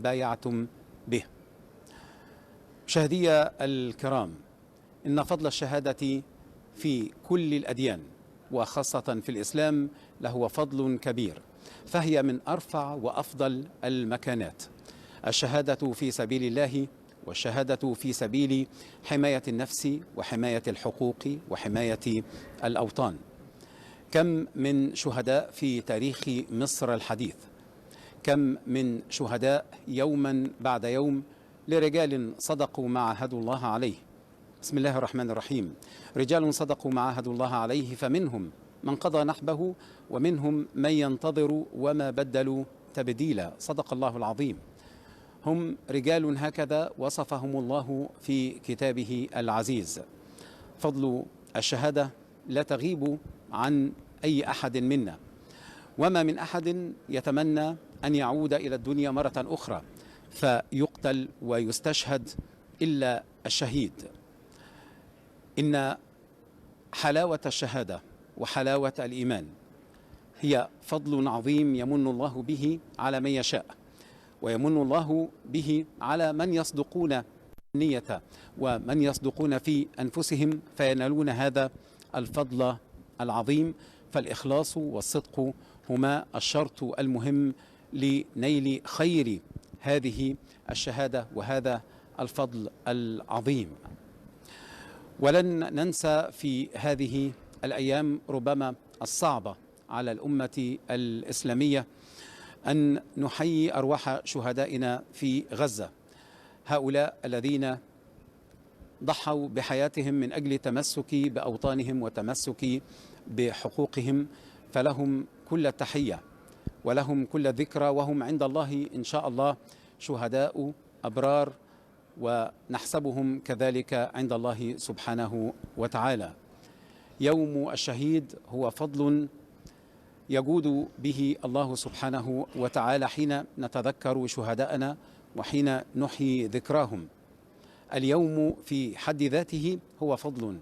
بايعتم به. مشاهدي الكرام، إن فضل الشهادة في كل الأديان وخاصة في الإسلام له فضل كبير، فهي من أرفع وأفضل المكانات. الشهادة في سبيل الله، والشهادة في سبيل حماية النفس وحماية الحقوق وحماية الأوطان. كم من شهداء في تاريخ مصر الحديث، كم من شهداء يوما بعد يوم لرجال صدقوا ما عاهدوا الله عليه. بسم الله الرحمن الرحيم. رجال صدقوا ما عاهدوا الله عليه، فمنهم من قضى نحبه ومنهم من ينتظر وما بدلوا تبديلا. صدق الله العظيم. هم رجال هكذا وصفهم الله في كتابه العزيز. فضل الشهادة لا تغيب عن أي أحد منا، وما من أحد يتمنى أن يعود إلى الدنيا مرة أخرى فيقتل ويستشهد إلا الشهيد. إن حلاوة الشهادة وحلاوة الإيمان هي فضل عظيم يمن الله به على من يشاء، ويمن الله به على من يصدقون النية ومن يصدقون في أنفسهم فينالون هذا الفضل العظيم. فالإخلاص والصدق هما الشرط المهم لنيل خير هذه الشهادة وهذا الفضل العظيم. ولن ننسى في هذه الأيام ربما الصعبة على الأمة الإسلامية أن نحيي أرواح شهدائنا في غزة، هؤلاء الذين ضحوا بحياتهم من أجل تمسك بأوطانهم وتمسك بحقوقهم، فلهم كل التحية ولهم كل الذكرى، وهم عند الله إن شاء الله شهداء أبرار، ونحسبهم كذلك عند الله سبحانه وتعالى. يوم الشهيد هو فضل يجود به الله سبحانه وتعالى حين نتذكر شهداءنا وحين نحيي ذكراهم. اليوم في حد ذاته هو فضل،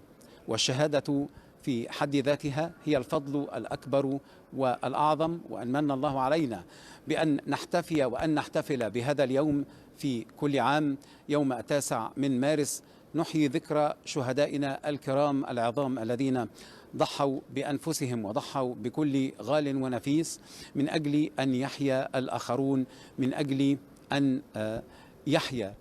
والشهادة في حد ذاتها هي الفضل الأكبر والأعظم. وأن من الله علينا بأن نحتفي وأن نحتفل بهذا اليوم في كل عام، يوم 9 من مارس، نحيي ذكرى شهدائنا الكرام العظام الذين ضحوا بأنفسهم وضحوا بكل غال ونفيس من أجل أن يحيا الآخرون، من أجل أن يحيا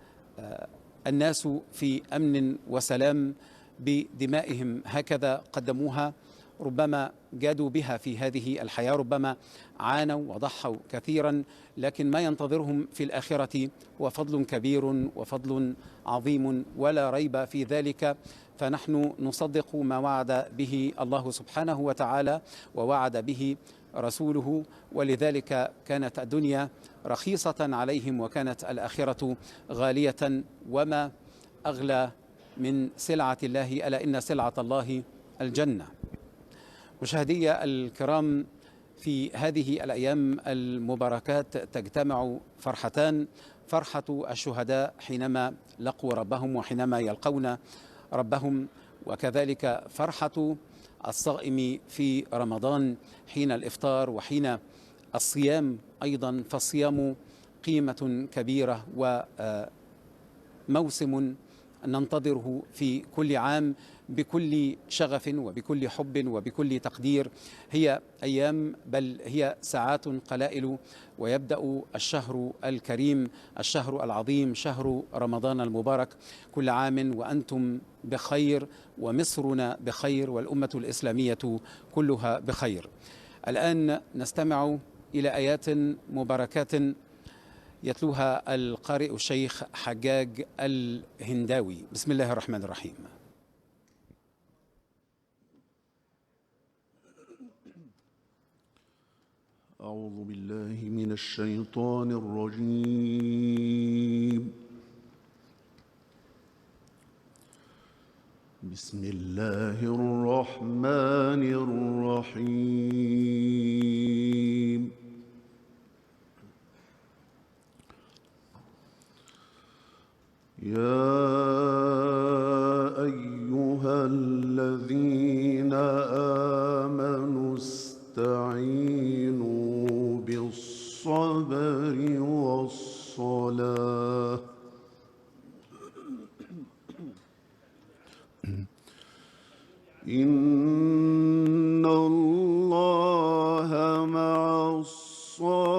الناس في أمن وسلام بدمائهم. هكذا قدموها، ربما جادوا بها في هذه الحياة، ربما عانوا وضحوا كثيرا، لكن ما ينتظرهم في الآخرة هو فضل كبير وفضل عظيم ولا ريب في ذلك. فنحن نصدق ما وعد به الله سبحانه وتعالى ووعد به رسوله، ولذلك كانت الدنيا رخيصة عليهم وكانت الآخرة غالية. وما أغلى من سلعة الله، ألا إن سلعة الله الجنة. مشاهدي الكرام، في هذه الأيام المباركات تجتمع فرحتان: فرحة الشهداء حينما لقوا ربهم وحينما يلقون ربهم، وكذلك فرحة الصائم في رمضان حين الإفطار وحين الصيام أيضا. فالصيام قيمة كبيرة وموسم ننتظره في كل عام بكل شغف وبكل حب وبكل تقدير. هي أيام، بل هي ساعات قلائل، ويبدأ الشهر الكريم، الشهر العظيم، شهر رمضان المبارك. كل عام وأنتم بخير، ومصرنا بخير، والأمة الإسلامية كلها بخير. الآن نستمع إلى آيات مباركات يتلوها القارئ الشيخ حجاج الهنداوي. بسم الله الرحمن الرحيم. أعوذ بالله من الشيطان الرجيم. بسم الله الرحمن الرحيم. يا أيها الذين آمنوا استعينوا بالصبر والصلاة الصلاة. إن الله مع الصابرين.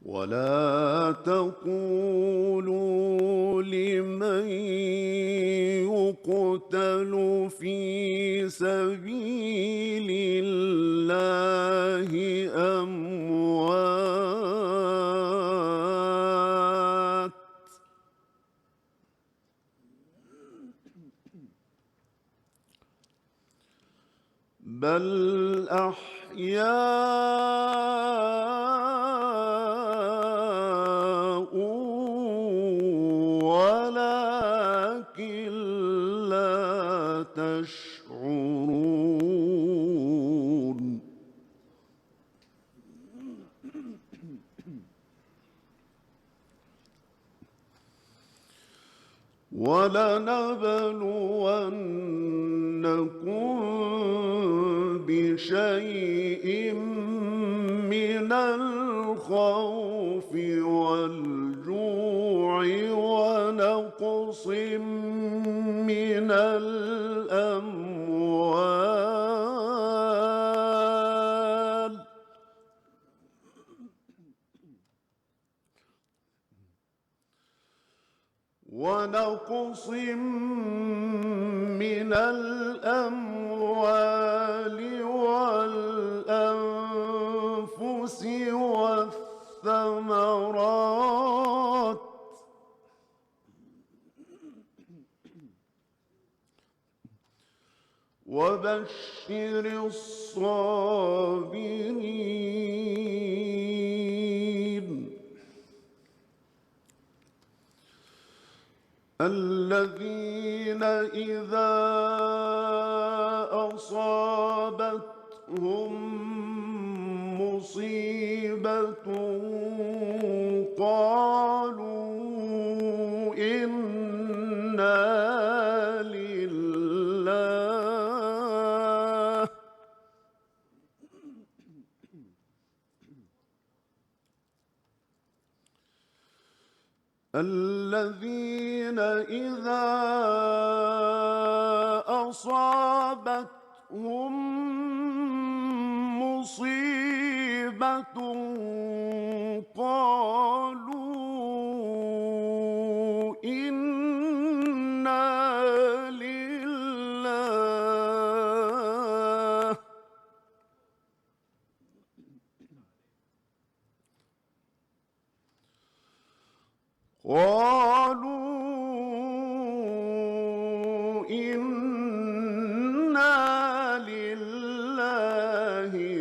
ولا تقولوا لمن يقتل في سبيل الله أموات، بل أحياء ولكن لا تشعرون. ولنبلونكم بشيء من الخوف والجوع ونقص من الأموال والأنفس والثمرات وبشر الصابرين الذين إذا أصابتهم مصيبة قالوا إنا لله الذين إذا أصابتهم مصيبة قالوا إنا لله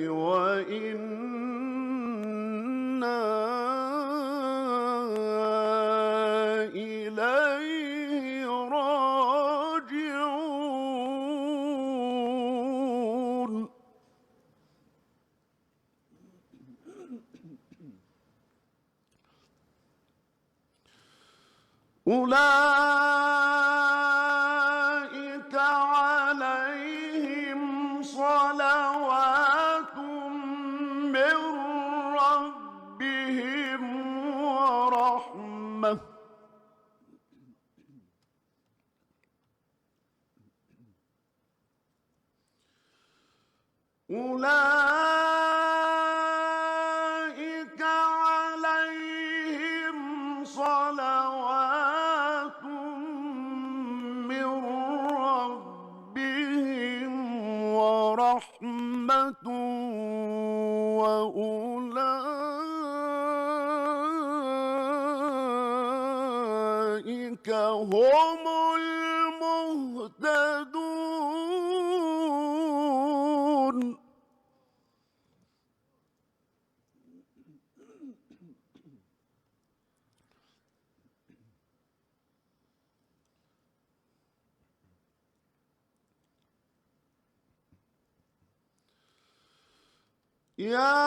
وإنا إليه راجعون. أولئك عليهم صلوات من ربهم ورحمة أولئك عليهم صلوات من ربهم ورحمة وأولئك هم المهتدون. يا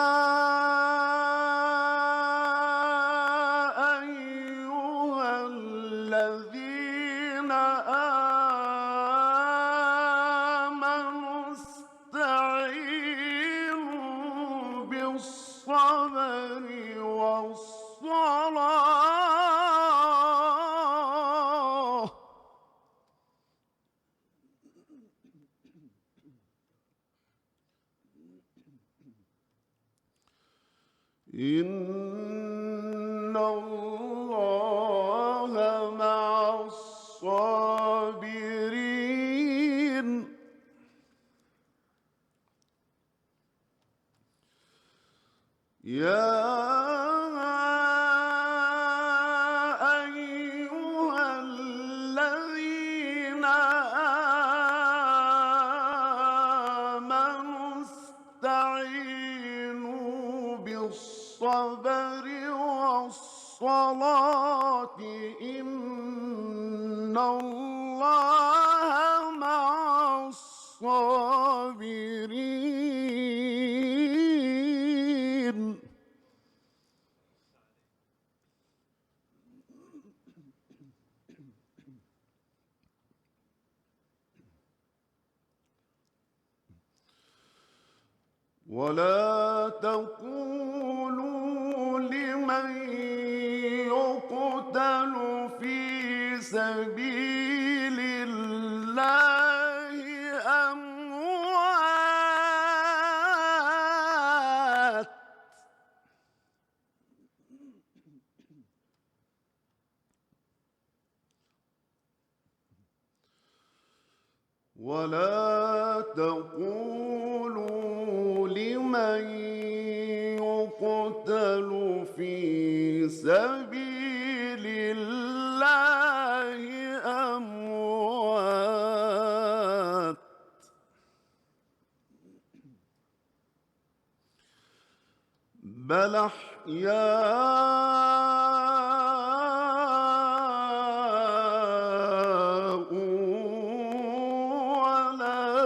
أيها الذين آمنوا إن الله مع الصابرين. يا أيها الذين آمنوا استعينوا بالصبر والصلاة إن الله مع الصابرين. ولا تقولوا لمن يقتل في سبيل الله أموات، ولا تقولوا لمن يقتل في سبيل الله أموات، بل أحياء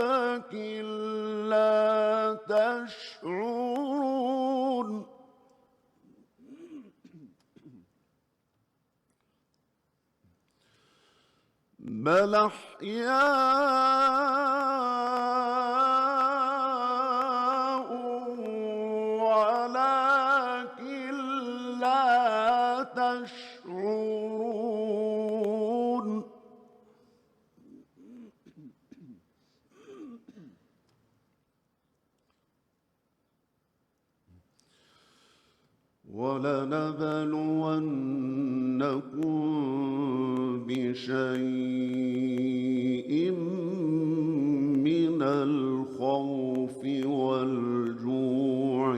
ولكن لا تشعرون. بل أحياء ولكن لا تشعرون. ولنبلونكم بشيء من الخوف والجوع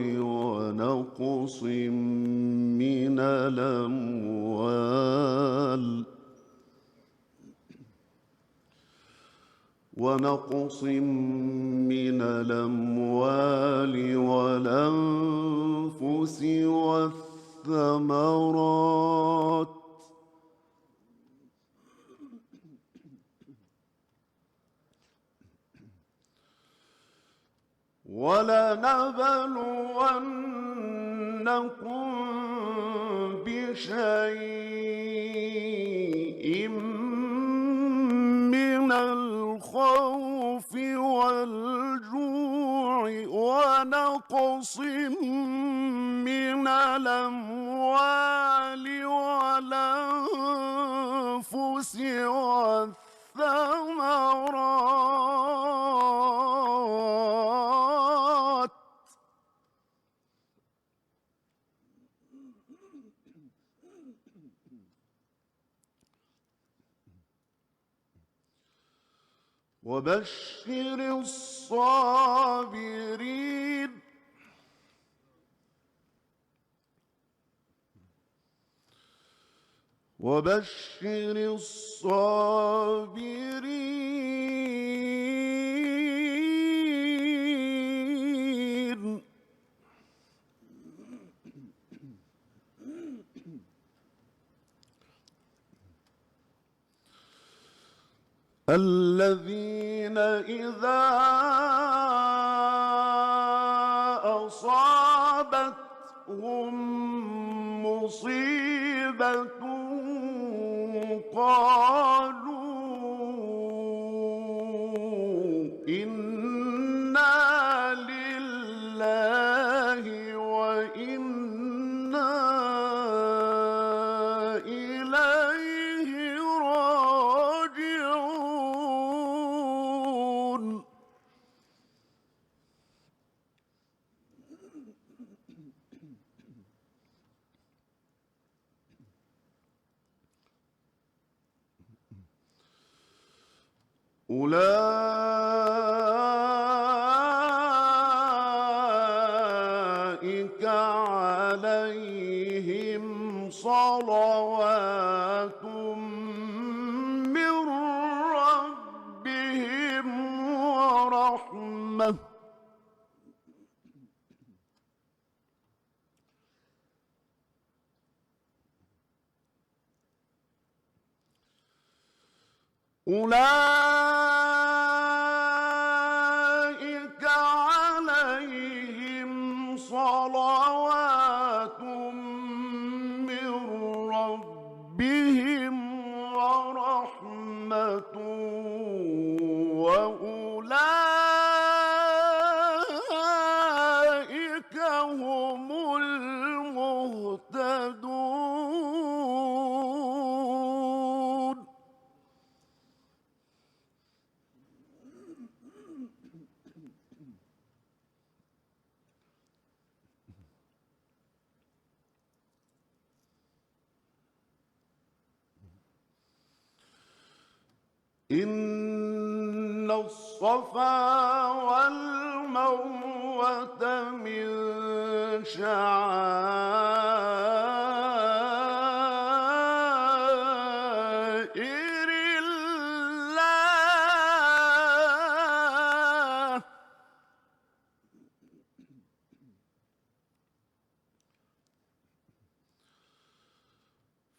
ونقص من الأموال والأنفس والثمرات ولنبلونكم بشيء من الخوف والجوع ونقص من الأموال والأنفس والثمرات وبشر الصابرين. وبشر الصابرين. الذين إذا أصابتهم مصيبة قالوا إنا لله وإنا إليه راجعون. أولئك عليهم صلوات من ربهم ورحمة أولئك عليهم صلوات من ربهم ورحمة وأولئك هم المهتدون إن الصفا والمروة من شعائر الله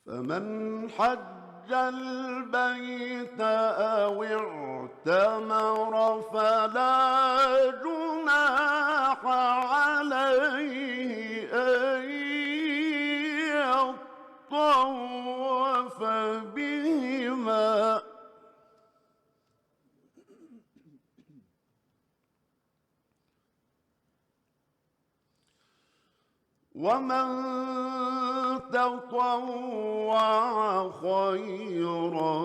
فمن حج البيت أو اعتمر فلا جناح عليه أن يطوف بهما ومن تطوع خيرا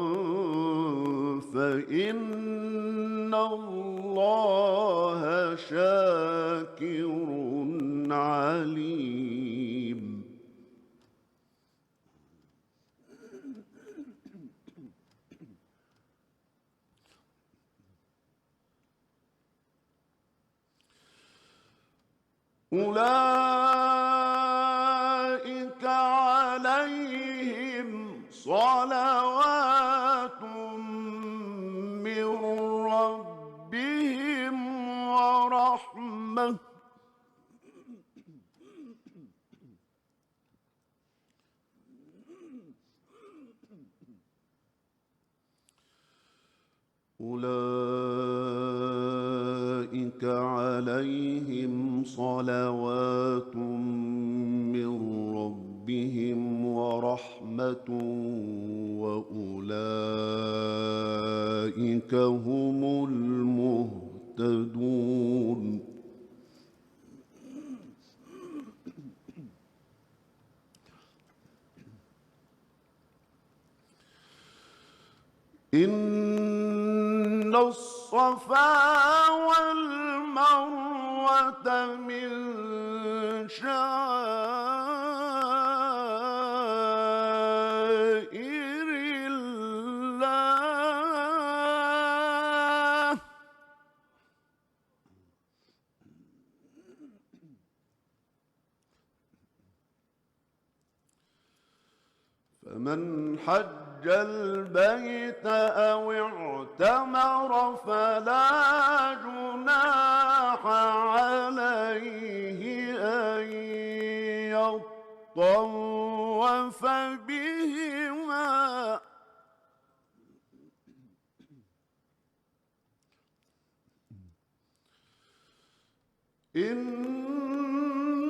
فإن الله شاكر عليم أولئك عليهم صلوات من ربهم ورحمة أولئك عليهم صلوات من ربهم ورحمة وأولئك هم المهتدون إن الصفا والمروة من شعائر الله فمن حج البيت أو اعتمر فلا جناح عليه أن يطوف بهما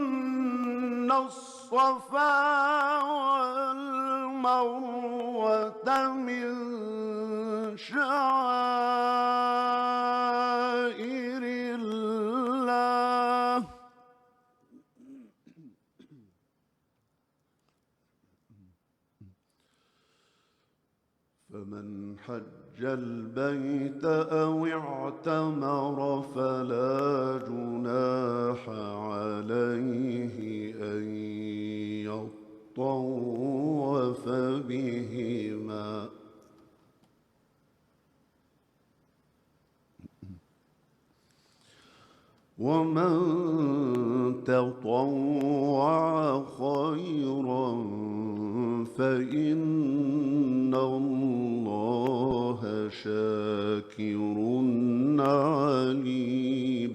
إن الصفا والمروة من شعائر الله فمن حج البيت أو اعتمر فلا جناح عليه أن يطوف بهما ومن تطوع خيرا فإن الله شاكر عليم.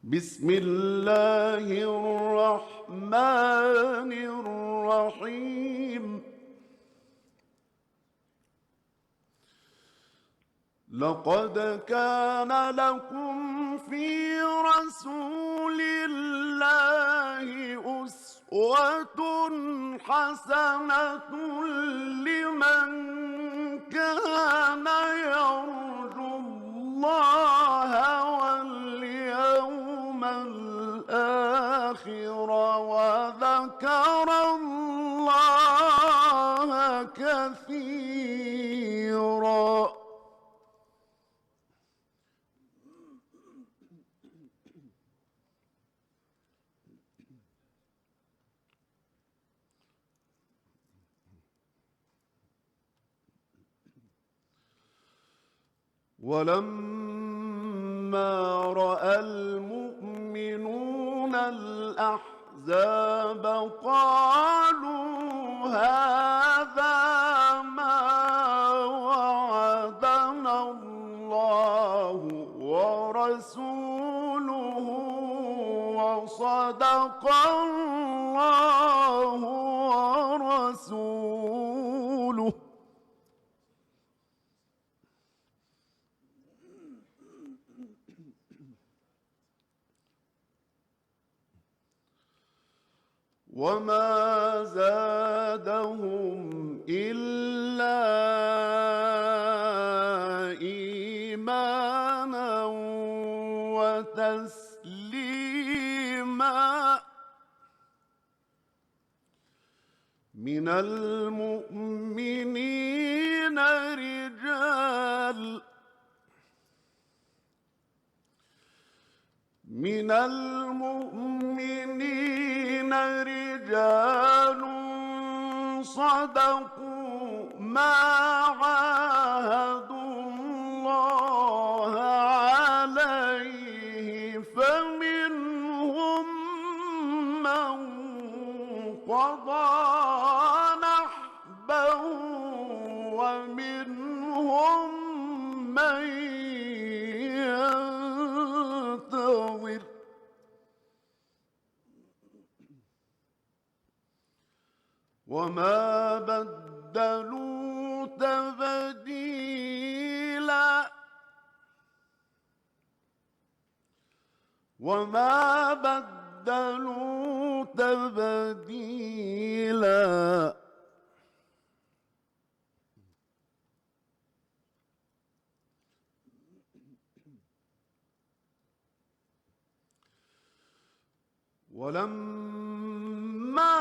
بسم الله الرحمن الرحيم. لقد كان لكم في رسول الله أسوة حسنة لمن كان يرجو الله واليوم الآخر وذكر الله كثيرا. ولما رأى المؤمنون الأحزاب قالوا هذا ما وعدنا الله ورسوله وصدق الله ورسوله. وما زادهم إلا إيمانا وتسليما. من المؤمنين رجال صدقوا ما عاهدوا الله عليه فمنهم من قضى نحبه ومنهم من ينتظر وما بدلوا تبديلا. ولما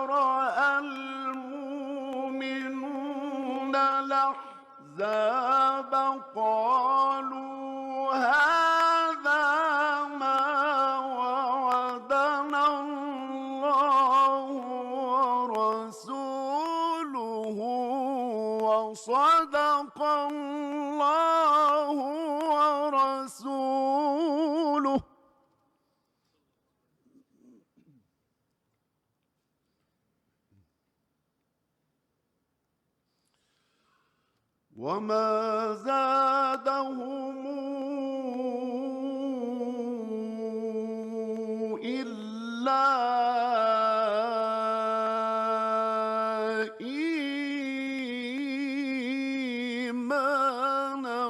رأى المؤمنون الأحزاب قالوا هذا ما وعدنا الله ورسوله وصدق الله ورسوله. وما زادهم إلا إيمانا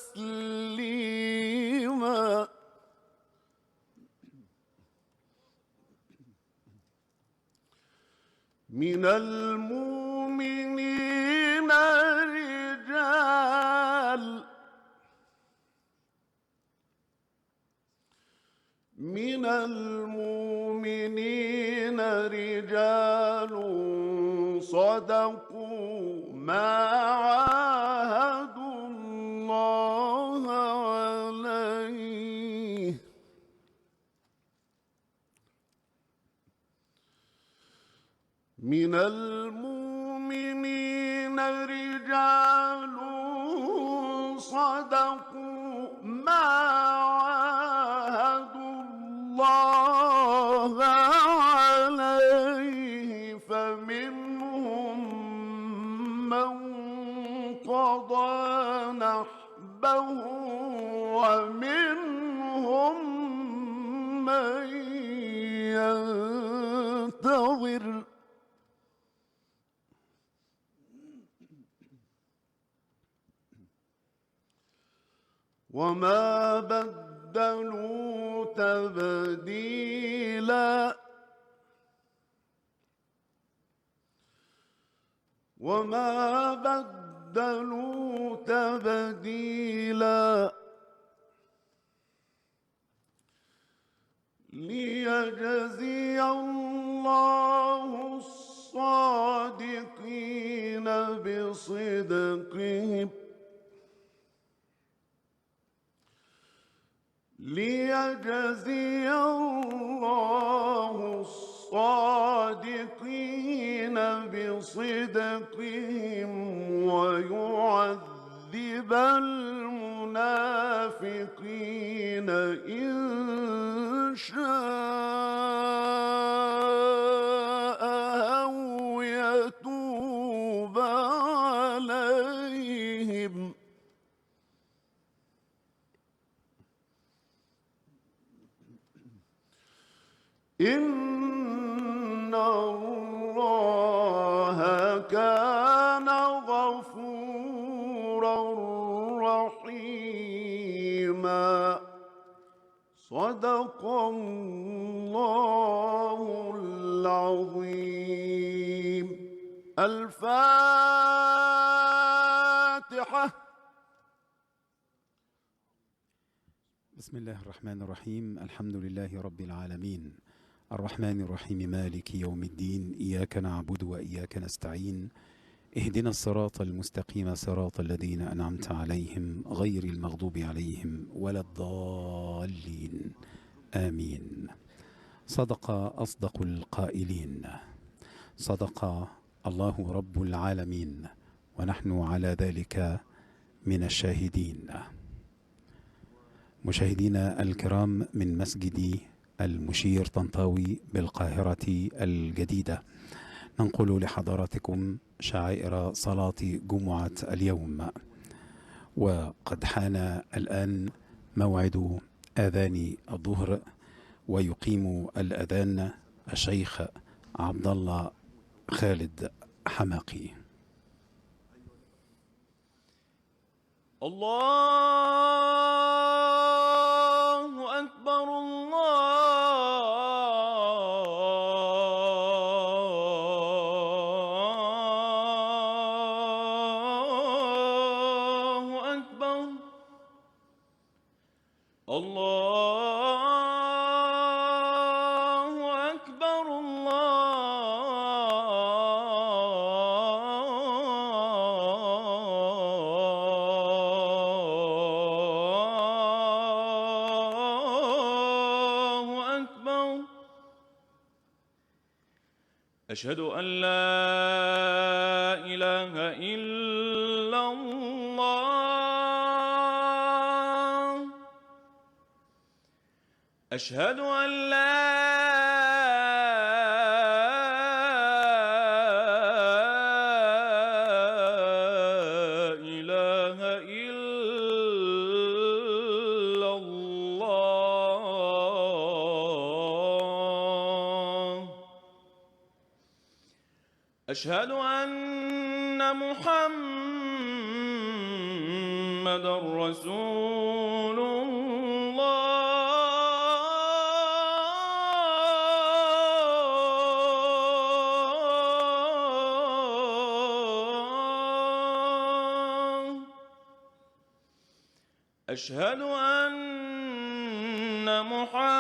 وتسليما. من المؤمنين رجال صدقوا ما عاهدوا الله عليه من المؤمنين المؤمنين رجال صدقوا ما عاهدوا الله عليه فمنهم من قضى نحبه ومنهم من ينتظر وما بدلوا تبديلا وما بدلوا تبديلا ليجزي الله الصادقين بصدقهم ليجزي الله الصادقين بصدقهم ويعذب المنافقين إن شاء أو يتوب عليهم إن الله كان غفورا رحيما صدق الله العظيم الفاتحة. بسم الله الرحمن الرحيم. الحمد لله رب العالمين الرحمن الرحيم مالك يوم الدين إياك نعبد وإياك نستعين اهدنا الصراط المستقيم صراط الذين أنعمت عليهم غير المغضوب عليهم ولا الضالين آمين. صدق أصدق القائلين صدق الله رب العالمين ونحن على ذلك من الشاهدين. مشاهدينا الكرام من مسجد المشير طنطاوي بالقاهرة الجديدة، ننقل لحضراتكم شعائر صلاة جمعة اليوم، وقد حان الآن موعد آذان الظهر، ويقيم الأذان الشيخ عبد الله خالد حماقي. الله أكبر الله أكبر الله أكبر الله أكبر. أشهد أن لا إله إلا الله. أشهد أن لا إله إلا الله. أشهد أن محمدًا رسول أشهد أن محمدًا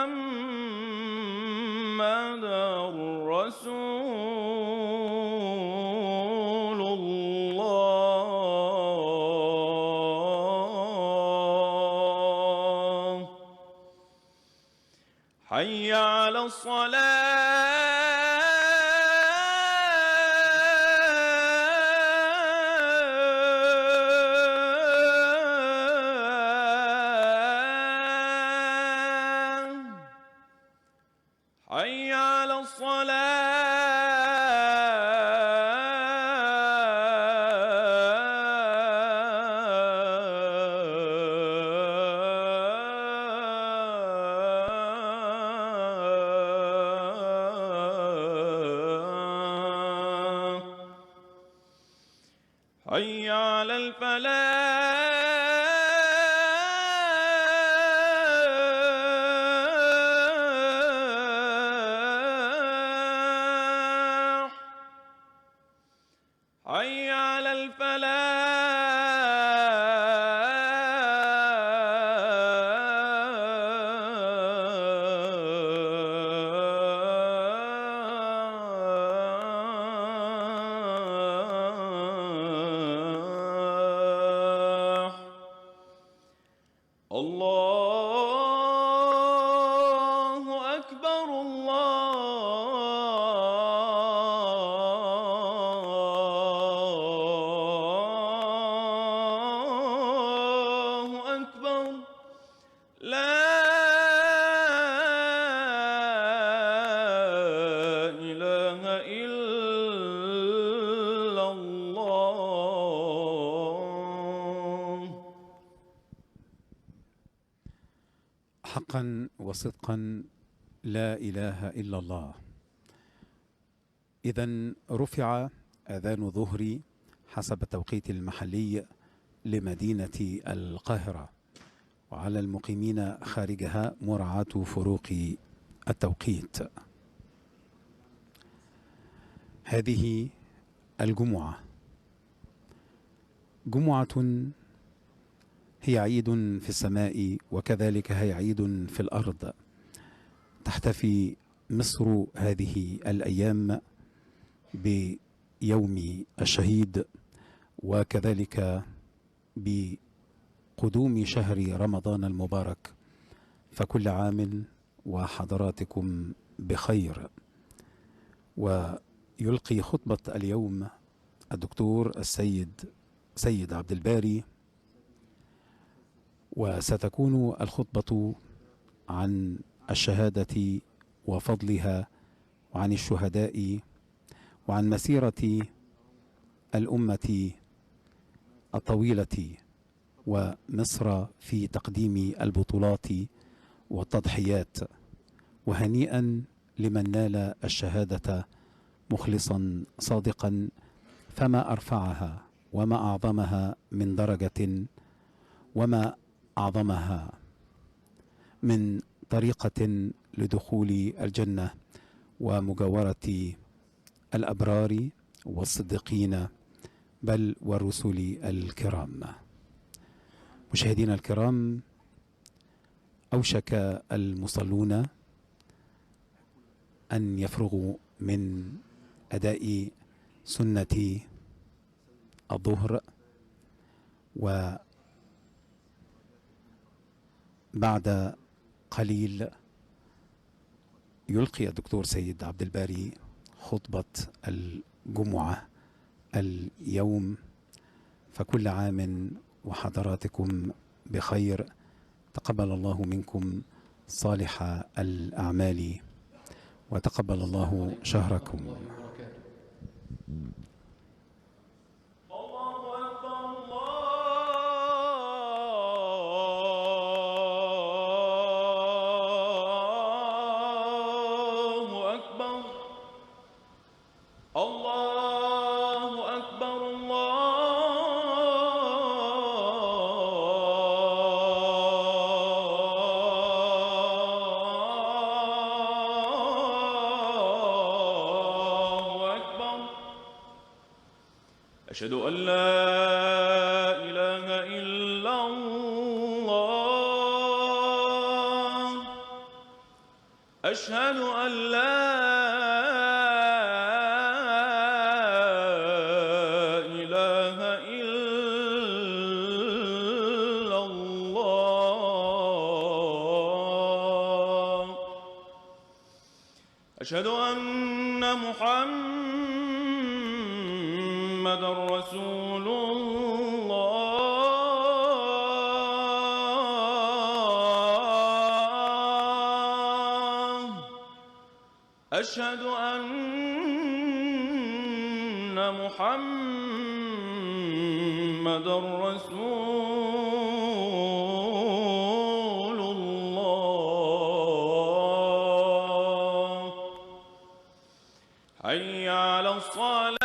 رسول الله. حي على الصلاة. حي على الفلاح حي على الفلاح. الله أكبر الله أكبر لا إله إلا الله. حقا وصدقا لا إله إلا الله. إذن رفع أذان الظهر حسب التوقيت المحلي لمدينة القاهرة، وعلى المقيمين خارجها مراعاة فروق التوقيت. هذه الجمعة جمعة هي عيد في السماء، وكذلك هي عيد في الأرض. تحتفي مصر هذه الأيام بيوم الشهيد، وكذلك بقدوم شهر رمضان المبارك. فكل عام وحضراتكم بخير. ويلقي خطبة اليوم الدكتور سيد عبد الباري، وستكون الخطبة عن الشهادة وفضلها، وعن الشهداء، وعن مسيرة الأمة الطويلة ومصر في تقديم البطولات والتضحيات. وهنيئا لمن نال الشهادة مخلصا صادقا، فما أرفعها وما أعظمها من درجة، وما أعظمها من طريقة لدخول الجنة ومجاورة الأبرار والصديقين، بل والرسل الكرام. مشاهدينا الكرام، أوشك المصلون أن يفرغوا من أداء سنة الظهر، وبعد قليل يلقي الدكتور سيد عبد الباري خطبة الجمعة اليوم. فكل عام وحضراتكم بخير. تقبل الله منكم صالح الأعمال، وتقبل الله شهركم. الله أكبر الله أكبر. أشهد أن لا إله إلا الله. أشهد أن لا إله إلا الله. أشهد أن محمدًا رسول الله. أشهد أن محمدًا رسول الله. حي على الصلاة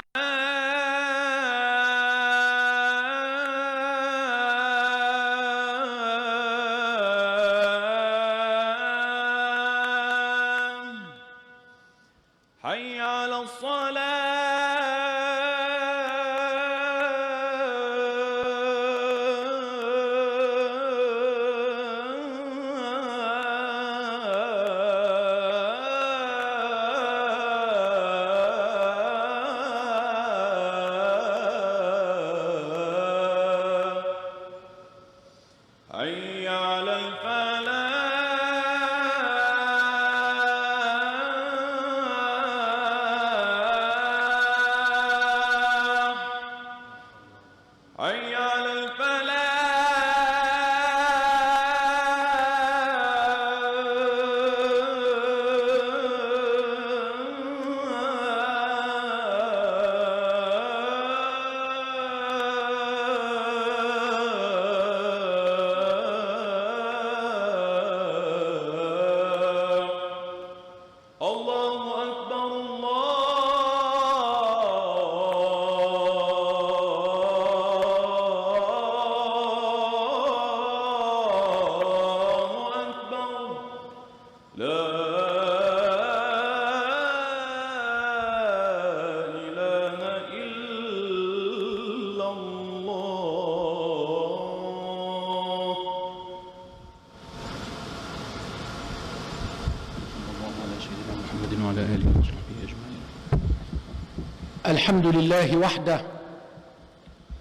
الحمد لله وحده،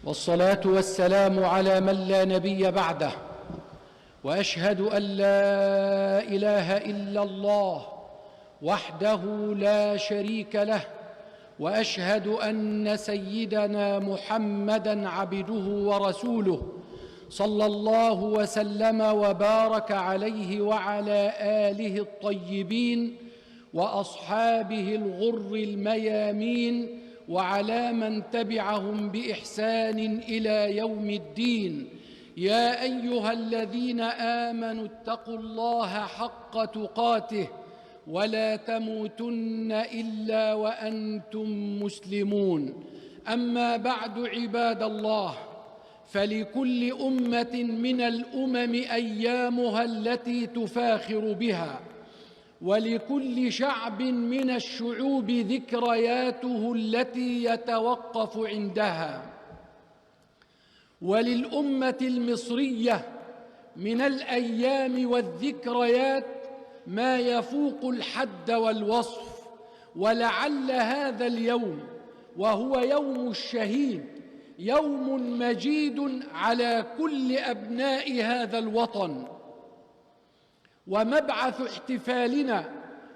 والصلاة والسلام على من لا نبي بعده، وأشهد أن لا إله إلا الله وحده لا شريك له، وأشهد أن سيدنا محمدًا عبده ورسوله صلى الله وسلم وبارك عليه وعلى آله الطيبين وأصحابه الغر الميامين وعلى من تبعهم بإحسان إلى يوم الدين. يا أيها الذين آمنوا اتقوا الله حق تقاته ولا تموتن إلا وأنتم مسلمون. أما بعد، عباد الله، فلكل أمة من الأمم أيامها التي تفاخر بها، ولكل شعب من الشعوب ذكرياته التي يتوقف عندها، وللأمة المصرية من الأيام والذكريات ما يفوق الحد والوصف. ولعل هذا اليوم، وهو يوم الشهيد، يوم مجيد على كل أبناء هذا الوطن، ومبعث احتفالنا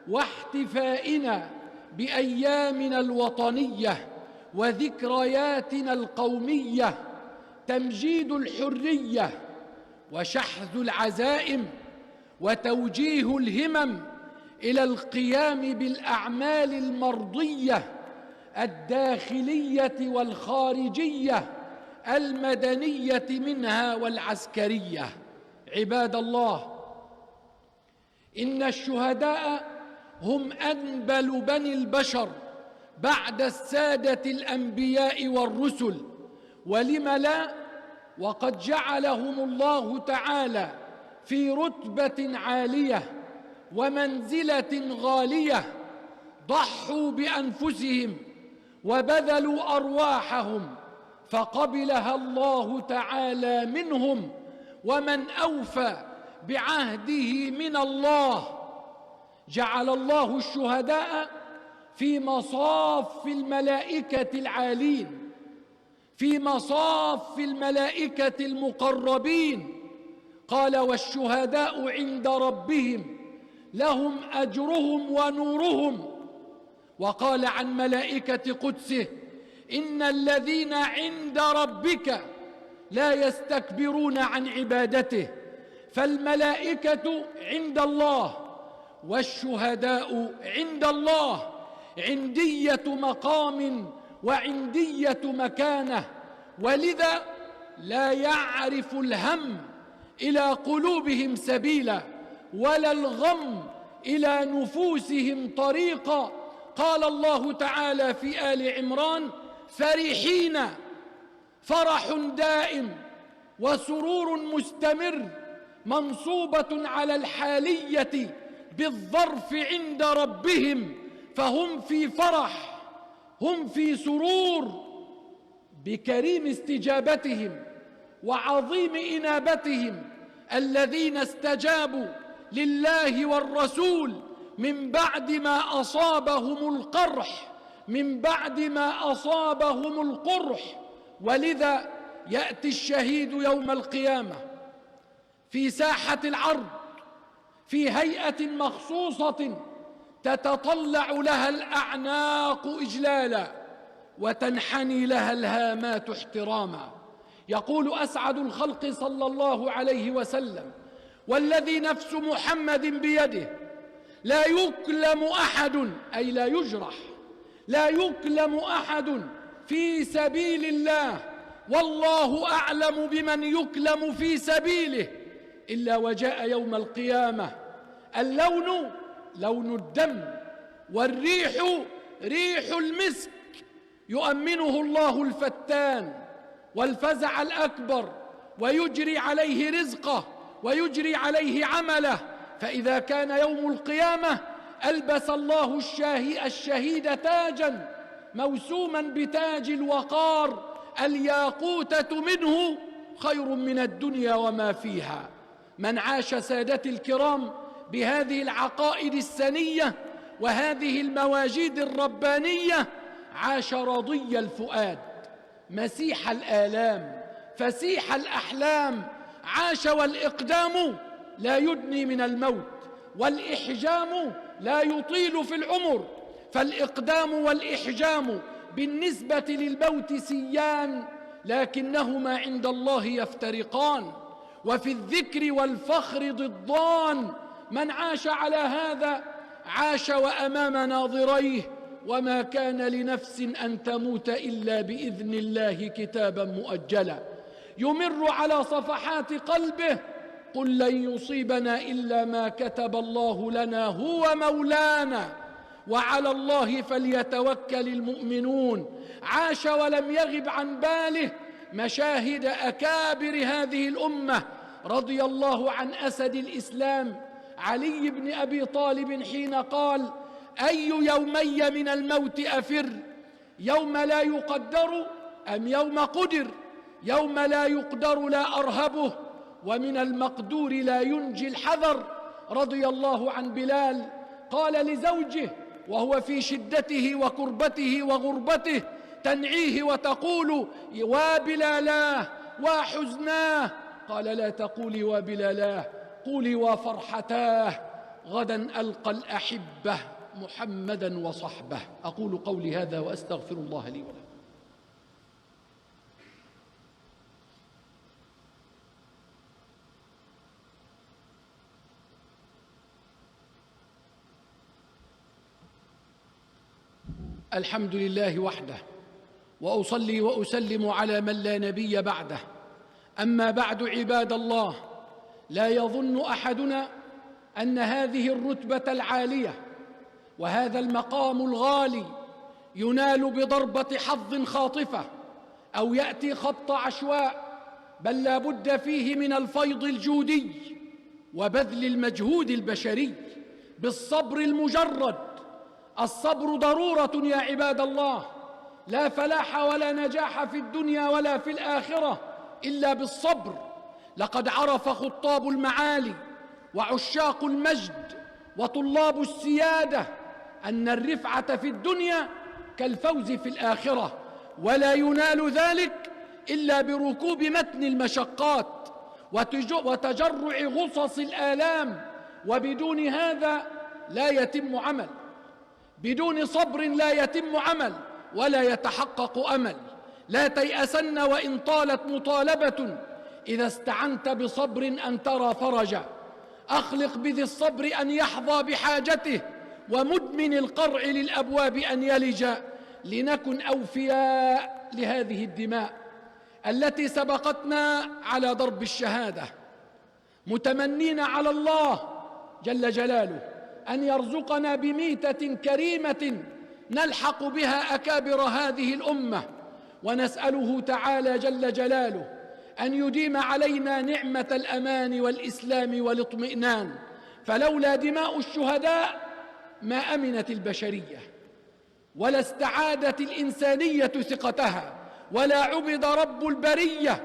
واحتفائنا بأيامنا الوطنية وذكرياتنا القومية تمجيد الحرية وشحذ العزائم وتوجيه الهمم إلى القيام بالأعمال المرضية الداخلية والخارجية المدنية منها والعسكرية. عباد الله، إن الشهداء هم أنبل بني البشر بعد السادة الأنبياء والرسل، ولم لا؟ وقد جعلهم الله تعالى في رتبة عالية ومنزلة غالية، ضحوا بأنفسهم وبذلوا أرواحهم فقبلها الله تعالى منهم، ومن أوفى بعهده من الله. جعل الله الشهداء في مصاف الملائكة العالين، في مصاف الملائكة المقربين. قال: والشهداء عند ربهم لهم أجرهم ونورهم. وقال عن ملائكة قدسه: إن الذين عند ربك لا يستكبرون عن عبادته. فالملائكة عند الله والشهداء عند الله، عندية مقام وعندية مكانة، ولذا لا يعرف الهم إلى قلوبهم سبيلا، ولا الغم إلى نفوسهم طريقا. قال الله تعالى في آل عمران: فرحين، فرح دائم وسرور مستمر، منصوبة على الحالية بالظرف عند ربهم، فهم في فرح، هم في سرور بكريم استجابتهم وعظيم إنابتهم، الذين استجابوا لله والرسول من بعد ما أصابهم القرح، من بعد ما أصابهم القرح. ولذا يأتي الشهيد يوم القيامة في ساحة العرض في هيئة مخصوصة تتطلع لها الأعناق إجلالا وتنحني لها الهامات احتراما. يقول أسعد الخلق صلى الله عليه وسلم: والذي نفس محمد بيده لا يكلم أحد، أي لا يجرح، لا يكلم أحد في سبيل الله، والله أعلم بمن يكلم في سبيله، إلا وجاء يوم القيامة اللون لون الدم، والريح ريح المسك، يؤمنه الله الفتان والفزع الأكبر، ويجري عليه رزقه ويجري عليه عمله. فإذا كان يوم القيامة ألبس الله الشهيد تاجا موسوما بتاج الوقار، الياقوتة منه خير من الدنيا وما فيها. من عاش سادتي الكرام بهذه العقائد السنية وهذه المواجيد الربانية عاش رضي الفؤاد مسيح الآلام فسيح الأحلام، عاش والإقدام لا يدني من الموت، والإحجام لا يطيل في العمر، فالإقدام والإحجام بالنسبة للموت سيان، لكنهما عند الله يفترقان، وفي الذكر والفخر ضدان. من عاش على هذا عاش وأمام ناظريه، وما كان لنفس أن تموت إلا بإذن الله كتابا مؤجلا يمر على صفحات قلبه. قل لن يصيبنا إلا ما كتب الله لنا هو مولانا وعلى الله فليتوكل المؤمنون. عاش ولم يغب عن باله مشاهد أكابر هذه الأمة رضي الله عن أسد الإسلام علي بن أبي طالب حين قال: أي يومي من الموت أفر، يوم لا يقدر أم يوم قدر؟ يوم لا يقدر لا أرهبه، ومن المقدور لا ينجي الحذر. رضي الله عن بلال قال لزوجه وهو في شدته وكربته وغربته تنعيه وتقول: وبلالاه وحزناه، قال: لا تقولي وبلالاه، قولي وفرحتاه، غدا ألقى الأحبة محمدا وصحبه. أقول قولي هذا وأستغفر الله لي ولكم. الحمد لله وحده، وأصلي وأسلم على من لا نبي بعده. أما بعد، عباد الله، لا يظن أحدنا أن هذه الرتبة العالية وهذا المقام الغالي ينال بضربة حظ خاطفة أو يأتي خبط عشواء، بل لا بد فيه من الفيض الجودي وبذل المجهود البشري بالصبر المجرد. الصبر ضرورة يا عباد الله، لا فلاح ولا نجاح في الدنيا ولا في الآخرة إلا بالصبر. لقد عرف خطاب المعالي وعشاق المجد وطلاب السيادة أن الرفعة في الدنيا كالفوز في الآخرة، ولا ينال ذلك إلا بركوب متن المشقات وتجرع غصص الآلام، وبدون هذا لا يتم عمل، بدون صبر لا يتم عمل ولا يتحقق أمل. لا تيأسن وإن طالت مطالبة، إذا استعنت بصبر أن ترى فرجا. أخلق بذي الصبر أن يحظى بحاجته، ومدمن القرع للأبواب أن يلج، لنكن أوفياء لهذه الدماء التي سبقتنا على ضرب الشهادة، متمنين على الله جل جلاله أن يرزقنا بميتة كريمة نلحق بها أكابر هذه الأمة، ونسأله تعالى جل جلاله أن يديم علينا نعمة الأمان والإسلام والاطمئنان، فلولا دماء الشهداء ما أمنت البشرية، ولا استعادت الإنسانية ثقتها، ولا عبد رب البرية.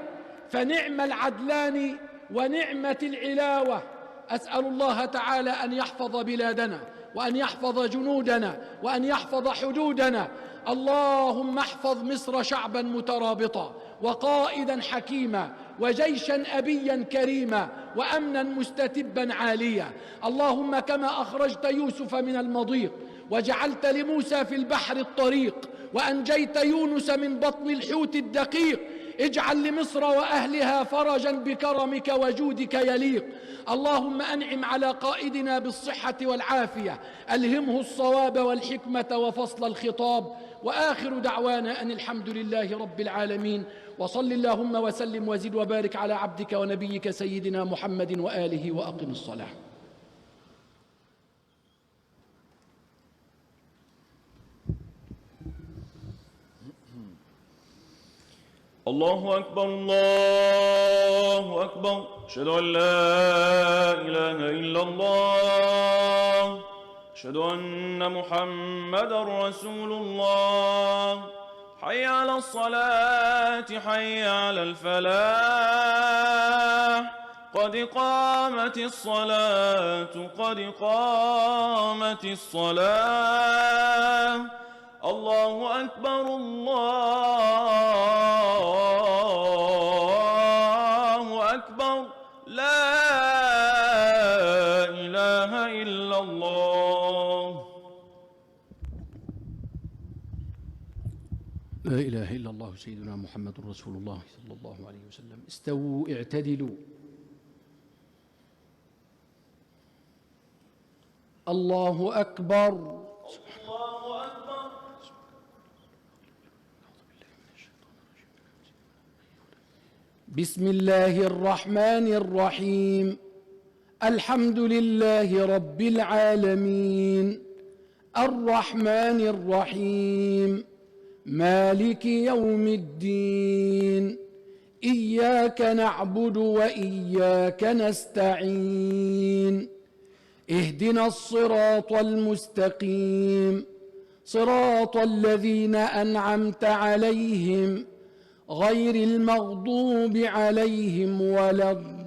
فنعم العدلان ونعمة العلاوة. أسأل الله تعالى أن يحفظ بلادنا، وأن يحفظ جنودنا، وأن يحفظ حدودنا. اللهم احفظ مصر شعبا مترابطا، وقائدا حكيما، وجيشا أبيا كريما، وأمنا مستتبا عاليا. اللهم كما أخرجت يوسف من المضيق وجعلت لموسى في البحر الطريق، وأنجيت يونس من بطن الحوت الدقيق، اجعل لمصر وأهلها فرجا بكرمك وجودك يليق. اللهم أنعم على قائدنا بالصحة والعافية، ألهمه الصواب والحكمة وفصل الخطاب. وآخر دعوانا أن الحمد لله رب العالمين، وصل اللهم وسلم وزد وبارك على عبدك ونبيك سيدنا محمد وآله، وأقم الصلاة. الله أكبر الله أكبر، أشهد أن لا إله إلا الله، أشهد أن محمدًا رسول الله. حي على الصلاة، حي على الفلاح، قد قامت الصلاة، قد قامت الصلاة. الله أكبر الله أكبر لا إله إلا الله. لا إله إلا الله سيدنا محمد رسول الله صلى الله عليه وسلم. استووا اعتدلوا. الله أكبر. الله أكبر. بسم الله الرحمن الرحيم. الحمد لله رب العالمين الرحمن الرحيم مالك يوم الدين إياك نعبد وإياك نستعين اهدنا الصراط المستقيم صراط الذين أنعمت عليهم غير المغضوب عليهم ولا الضالين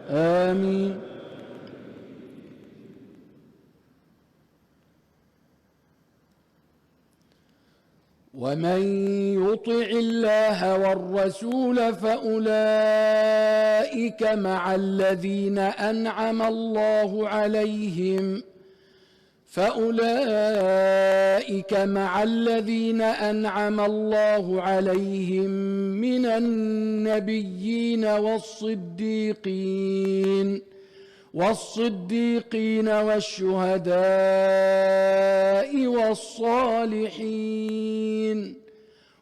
آمين. ومن يطع الله والرسول فأولئك مع الذين أنعم الله عليهم من النبيين والصديقين والشهداء والصالحين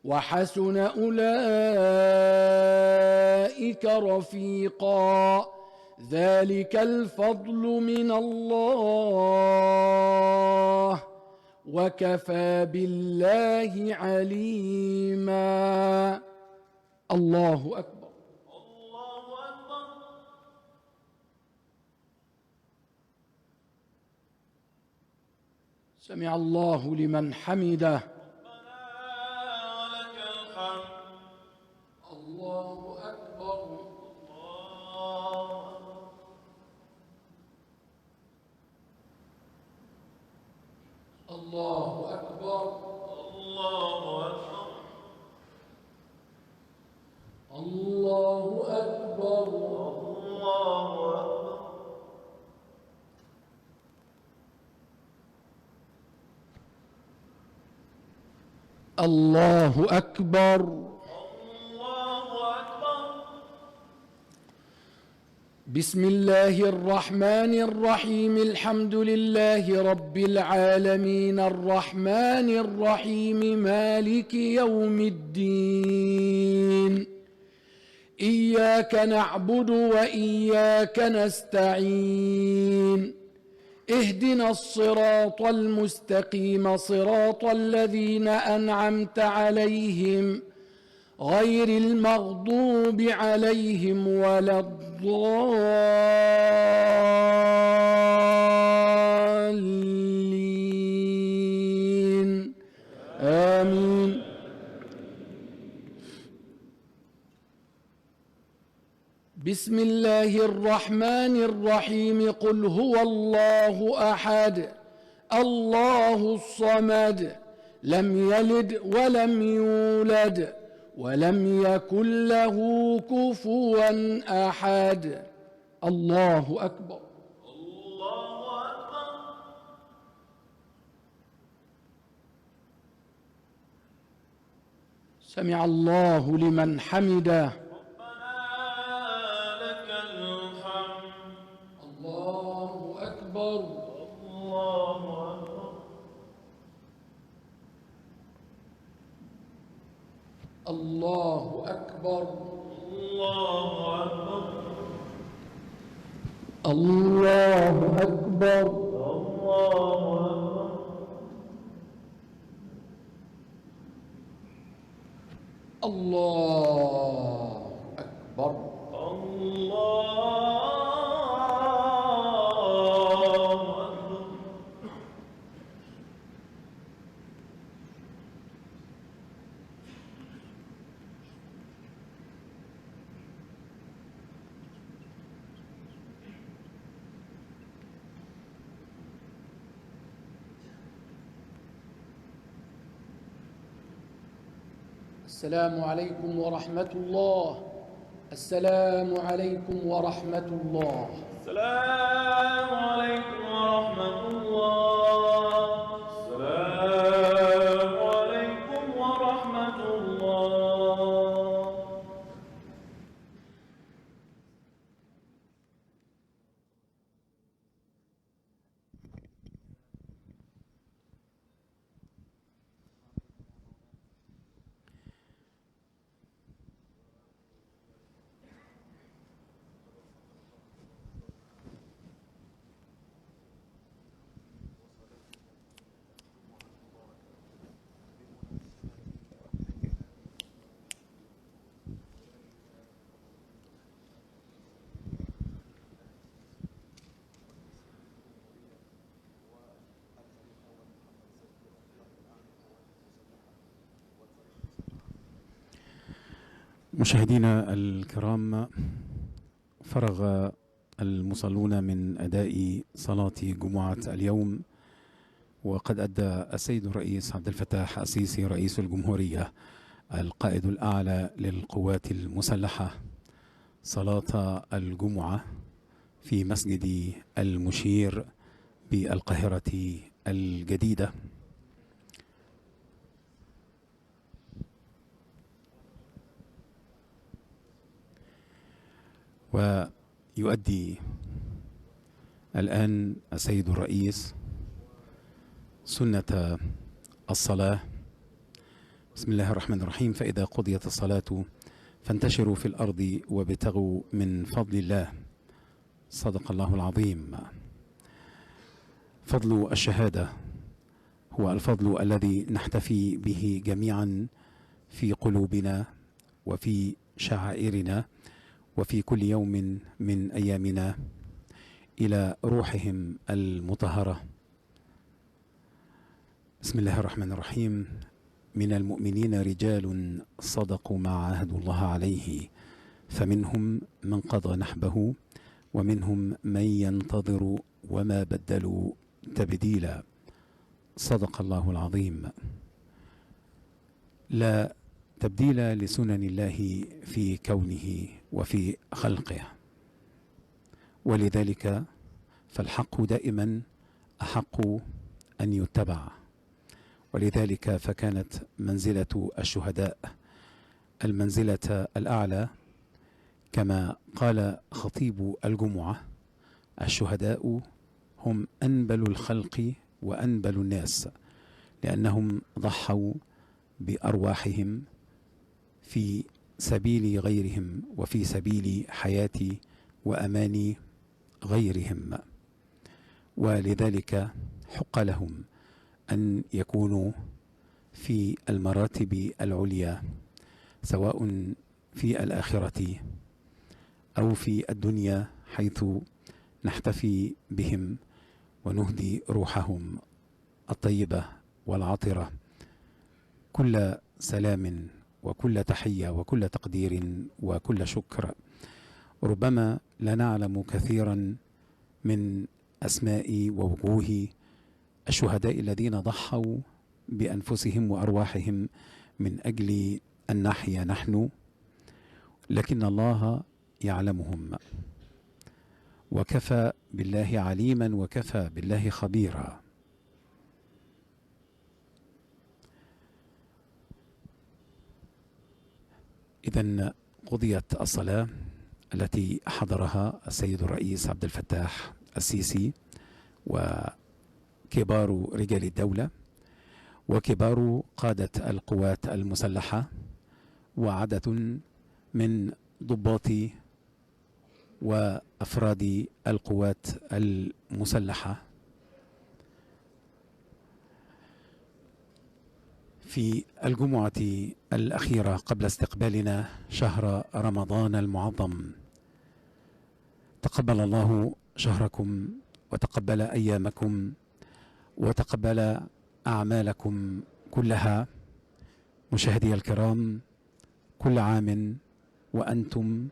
وحسن أولئك رفيقا ذلك الفضل من الله وكفى بالله عليما. الله أكبر. سمع الله لمن حمده. ولك الحمد. الله أكبر. الله أكبر. الله أكبر. الله أكبر. بسم الله الرحمن الرحيم. الحمد لله رب العالمين الرحمن الرحيم مالك يوم الدين إياك نعبد وإياك نستعين اهدنا الصراط المستقيم صراط الذين أنعمت عليهم غير المغضوب عليهم ولا الضالين آمين. بسم الله الرحمن الرحيم. قل هو الله أحد الله الصمد لم يلد ولم يولد ولم يكن له كفوا أحد. الله أكبر. سمع الله لمن حمده. الله أكبر. الله أكبر. الله أكبر. الله أكبر. السلام عليكم ورحمة الله. السلام عليكم ورحمة الله. السلام عليكم ورحمة الله. السلام عليكم ورحمة الله. مشاهدينا الكرام، فرغ المصلون من أداء صلاة جمعة اليوم، وقد أدى السيد الرئيس عبد الفتاح السيسي رئيس الجمهورية القائد الأعلى للقوات المسلحة صلاة الجمعة في مسجد المشير بالقاهرة الجديدة. ويؤدي الآن السيد الرئيس سنة الصلاة. بسم الله الرحمن الرحيم. فإذا قضيت الصلاة فانتشروا في الأرض وابتغوا من فضل الله. صدق الله العظيم. فضل الشهادة هو الفضل الذي نحتفي به جميعا في قلوبنا وفي شعائرنا وفي كل يوم من أيامنا إلى روحهم المطهرة. بسم الله الرحمن الرحيم. من المؤمنين رجال صدقوا ما عاهدوا الله عليه فمنهم من قضى نحبه ومنهم من ينتظر وما بدلوا تبديلا. صدق الله العظيم. لا تبديل لسنن الله في كونه وفي خلقه، ولذلك فالحق دائما أحق أن يتبع. ولذلك فكانت منزلة الشهداء المنزلة الأعلى، كما قال خطيب الجمعة: الشهداء هم أنبل الخلق وأنبل الناس، لأنهم ضحوا بأرواحهم في سبيل غيرهم وفي سبيل حياة وأمان غيرهم، ولذلك حق لهم أن يكونوا في المراتب العليا، سواء في الآخرة أو في الدنيا، حيث نحتفي بهم ونهدي روحهم الطيبة والعطرة كل سلام وكل تحية وكل تقدير وكل شكر. ربما لا نعلم كثيرا من أسماء ووجوه الشهداء الذين ضحوا بأنفسهم وأرواحهم من أجل أن نحيا نحن، لكن الله يعلمهم، وكفى بالله عليما وكفى بالله خبيرا. إذن قضيت الصلاة التي حضرها السيد الرئيس عبد الفتاح السيسي وكبار رجال الدولة وكبار قادة القوات المسلحة وعدد من ضباط وأفراد القوات المسلحة في الجمعة الأخيرة قبل استقبالنا شهر رمضان المعظم. تقبل الله شهركم وتقبل أيامكم وتقبل أعمالكم كلها. مشاهدي الكرام، كل عام وأنتم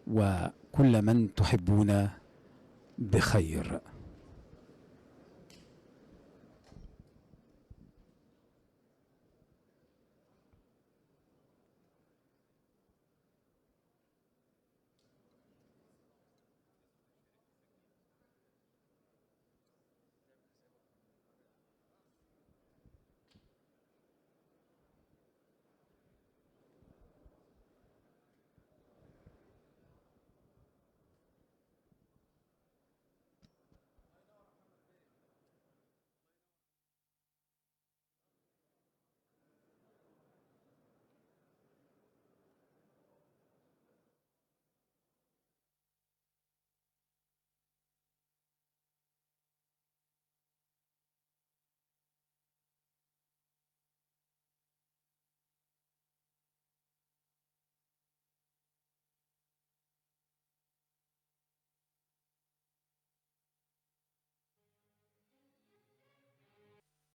وكل من تحبون بخير.